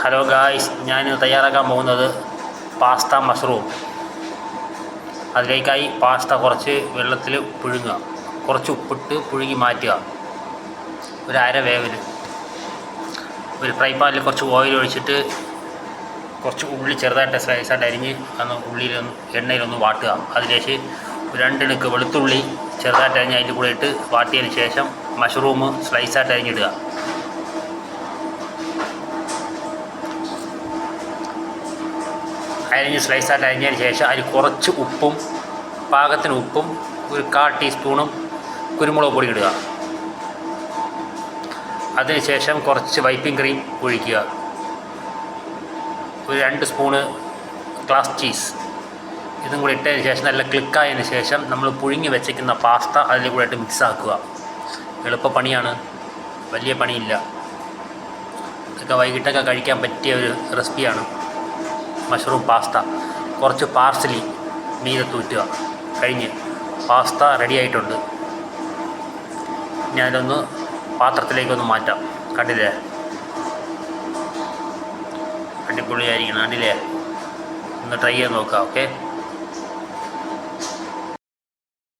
Hello guys, ഞാൻ തയ്യാറാക്കാൻ പോകുന്നത് പാസ്ത മഷ്റൂം. അതിലേക്കായി പാസ്ത കുറച്ച് വെള്ളത്തിൽ പുഴുങ്ങുക, കുറച്ച് ഉപ്പിട്ട് പുഴുങ്ങി മാറ്റുക. ഒരു അര വേവിൽ ഒരു ഫ്രൈ പാനിൽ കുറച്ച് ഓയിൽ ഒഴിച്ചിട്ട് കുറച്ച് ഉള്ളി ചെറുതായിട്ട് സ്ലൈസായിട്ട് അരിഞ്ഞ് എണ്ണയിലൊന്ന് വാട്ടുക. അതിലേക്ക് ഒരു 2 ഇണക്ക് വെളുത്തുള്ളി ചെറുതായിട്ട് അരിഞ്ഞ് അതിൻ്റെ കൂടെ ഇട്ട് വാട്ടിയതിന് ശേഷം മഷ്റൂം സ്ലൈസായിട്ട് അരിഞ്ഞിടുക. സ്ലൈസായിട്ട് അരിഞ്ഞതിന് ശേഷം അതിൽ കുറച്ച് പാകത്തിന് ഉപ്പും ഒരു 1/4 ടീസ്പൂണും കുരുമുളക് പൊടി ഇടുക. അതിനുശേഷം കുറച്ച് വൈപ്പിംഗ് ക്രീം ഒഴിക്കുക. ഒരു 2 സ്പൂണ് ഗ്ലാസ് ചീസ് ഇതും കൂടി ഇട്ടതിന് ശേഷം നല്ല ക്ലിക്കായതിന് ശേഷം നമ്മൾ പുഴുങ്ങി വെച്ചിരിക്കുന്ന പാസ്ത അതിൽ കൂടെ ഇട്ട് മിക്സ് ആക്കുക. എളുപ്പപ്പണിയാണ്, വലിയ പണിയില്ല. ഇതൊക്കെ വൈകിട്ടൊക്കെ കഴിക്കാൻ പറ്റിയ ഒരു റെസിപ്പിയാണ് മഷ്റൂം പാസ്ത. കുറച്ച് പാർസലി മീതെ തൂറ്റുക. കഴിഞ്ഞ് പാസ്ത റെഡി ആയിട്ടുണ്ട്. ഞാനതൊന്ന് പാത്രത്തിലേക്കൊന്ന് മാറ്റാം. കണ്ടില്ലേ, അടിപൊളിയായിരിക്കണം. കണ്ടില്ലേ, ഒന്ന് ട്രൈ ചെയ്ത് നോക്കാം. ഓക്കെ.